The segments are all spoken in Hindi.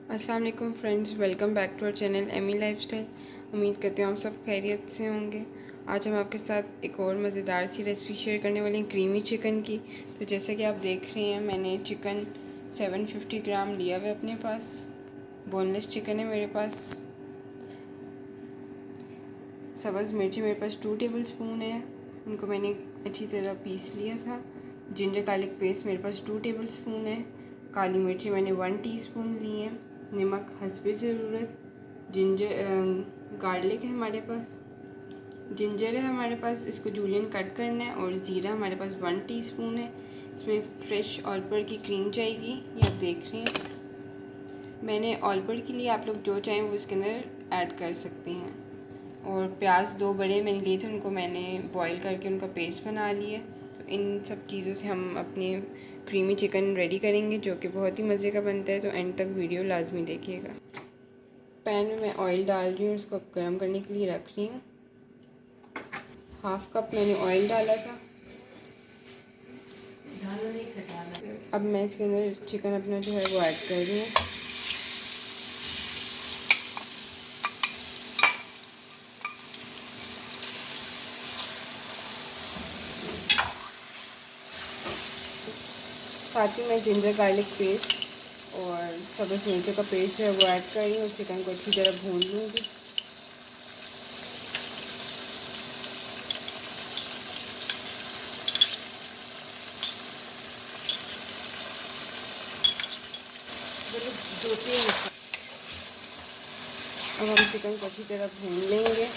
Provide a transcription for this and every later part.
अस्सलाम वालेकुम friends, welcome back to our channel Amy lifestyle. उम्मीद करती हूँ आप सब खैरियत से होंगे। आज हम आपके साथ एक और मज़ेदार सी रेसिपी शेयर करने वाले हैं क्रीमी चिकन की। तो जैसे कि आप देख रहे हैं, मैंने चिकन 750 ग्राम लिया हुआ है अपने पास। बोनलेस चिकन है मेरे पास। सब्ज़ मिर्ची मेरे पास 2 टेबल स्पून है, उनको मैंने अच्छी तरह पीस लिया था। जिंजर गार्लिक पेस्ट मेरे पास 2 टेबल स्पून है। काली मिर्ची मैंने 1 टीस्पून ली है। नमक हस्बे ज़रूरत। गार्लिक है हमारे पास। जिंजर है हमारे पास, इसको जूलियन कट करना है। और ज़ीरा हमारे पास 1 टीस्पून है। इसमें फ्रेश ऑलपर की क्रीम जाएगी, ये आप देख रहे हैं। मैंने ऑलपर के लिए, आप लोग जो चाहें वो इसके अंदर ऐड कर सकते हैं। और प्याज 2 बड़े मैंने लिए थे, उनको मैंने बॉईल करके उनका पेस्ट बना लिया। तो इन सब चीज़ों से हम अपने क्रीमी चिकन रेडी करेंगे, जो कि बहुत ही मज़े का बनता है। तो एंड तक वीडियो लाजमी देखिएगा। पैन में मैं ऑयल डाल रही हूँ, इसको अब गर्म करने के लिए रख रही हूँ। 1/2 कप मैंने ऑयल डाला था। अब मैं इसके अंदर चिकन अपना जो है वो ऐड कर रही हूँ। साथ ही मैं जिंजर गार्लिक पेस्ट और सब्ज़ मिर्चों का पेस्ट जो है वो ऐड कर रही हूँ। चिकन को अच्छी तरह भून लूँगी। अब हम चिकन को अच्छी तरह भून लेंगे।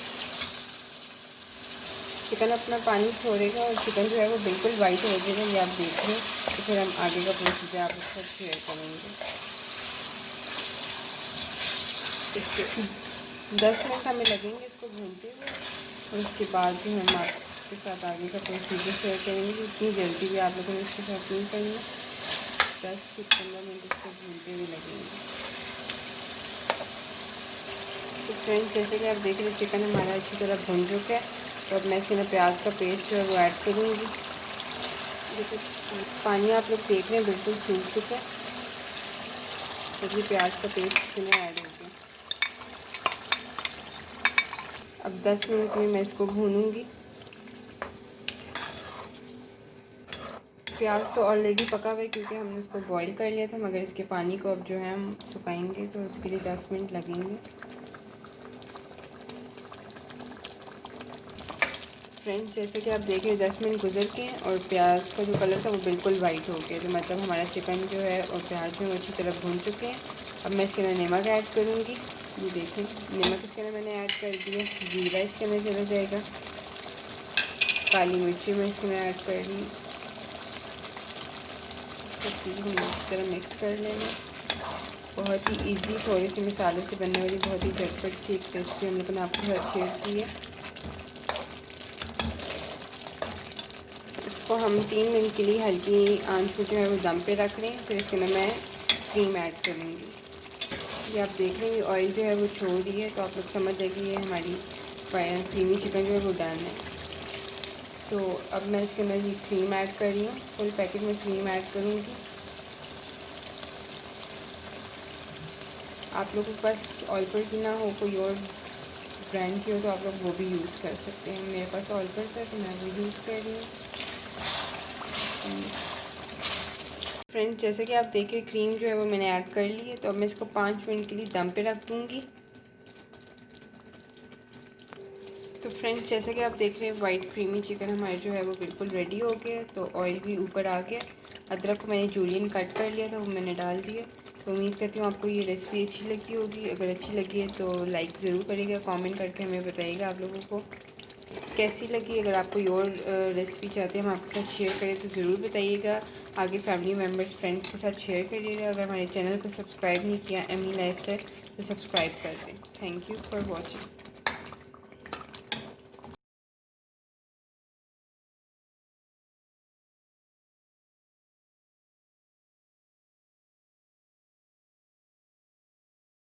चिकन अपना पानी छोड़ेगा और चिकन जो है वो बिल्कुल वाइट हो जाएगा, ये आप देख लें। तो फिर हम आगे का प्रोसीजर आपके साथ शेयर करेंगे। इसके 10 मिनट हमें लगेंगे इसको भूनते हुए, और उसके बाद भी हम आपके साथ आगे का प्रोसीजर शेयर करेंगे। इतनी जल्दी भी आप लोगों ने इसके साथ नहीं करना। 10 से 15 मिनट इसको भूनते हुए लगेंगे। तो फ्रेंड्स, जैसे कि आप देख रहे हैं, चिकन हमारा अच्छी तरह भून चुका है। तो अब मैं इसके अंदर प्याज का पेस्ट जो है वो ऐड करूँगी। देखिए पानी आप लोग देख रहे हैं बिल्कुल सूख चुका है। तो ये प्याज का पेस्ट इसमें ऐड हो गया। अब 10 मिनट में मैं इसको भूनूंगी। प्याज तो ऑलरेडी पका हुआ है, क्योंकि हमने इसको बॉईल कर लिया था, मगर इसके पानी को अब जो है हम सुखाएंगे, तो उसके लिए 10 मिनट लगेंगे। फ्रेंड्स, जैसे कि आप देख रहे हैं 10 मिनट गुजर के हैं और प्याज का जो कलर था वो बिल्कुल वाइट हो गया। तो मतलब हमारा चिकन जो है और प्याज जो है अच्छी तरह भून चुके हैं। अब मैं इसके अंदर नमक ऐड करूँगी। ये देखें, नमक इसके अंदर मैंने ऐड कर दिया। जीरा इसके अंदर चला जाएगा। काली मिर्ची मैं इसके अंदर ऐड कर रही हूँ। सब चीज़ हम इस तरह मिक्स कर लेंगे। बहुत ही ईजी, थोड़े से मसालों से बनने वाली बहुत ही झटपट सी एक रेसिपी हम लोगों ने आपके साथ शेयर की है। इसको हम 3 मिनट के लिए हल्की आंच पर जो है वो दम पे रख लें। फिर इसके अंदर मैं क्रीम ऐड करूँगी। ये आप देख रहे हैं ऑयल जो है वो छोड़ रही है, तो आप लोग समझ जाइए ये हमारी क्रीमी चिकन जो है वो डन है। तो अब मैं इसके अंदर ये क्रीम ऐड कर रही हूँ। फुल पैकेट में क्रीम ऐड करूँगी। आप लोगों के पास ऑलपर की ना हो, कोई और ब्रांड की हो, तो आप लोग वो भी यूज़ कर सकते हैं। मेरे पास ऑलपर था तो मैं वो यूज़ कर रही हूँ। फ्रेंड्स, जैसे कि आप देखिए क्रीम जो है वो मैंने ऐड कर ली है। तो अब मैं इसको 5 मिनट के लिए दम पे रख दूँगी। तो फ्रेंड्स, जैसे कि आप देख रहे हैं वाइट क्रीमी चिकन हमारे जो है वो बिल्कुल रेडी हो गया। तो ऑयल भी ऊपर आ गया। अदरक को मैंने जूलियन कट कर लिया था, वो मैंने डाल दिया। तो उम्मीद करती हूँ आपको ये रेसिपी अच्छी लगी होगी। अगर अच्छी लगी है तो लाइक ज़रूर करिएगा, कमेंट करके हमें बताइएगा आप लोगों को कैसी लगी। अगर आप कोई और रेसिपी चाहते हैं हम आपके साथ शेयर करें तो ज़रूर बताइएगा। आगे फैमिली मेम्बर्स, फ्रेंड्स के साथ शेयर करिएगा। अगर हमारे चैनल को सब्सक्राइब नहीं किया एमी लाइफस्टाइल, तो सब्सक्राइब कर दें। Thank you for watching.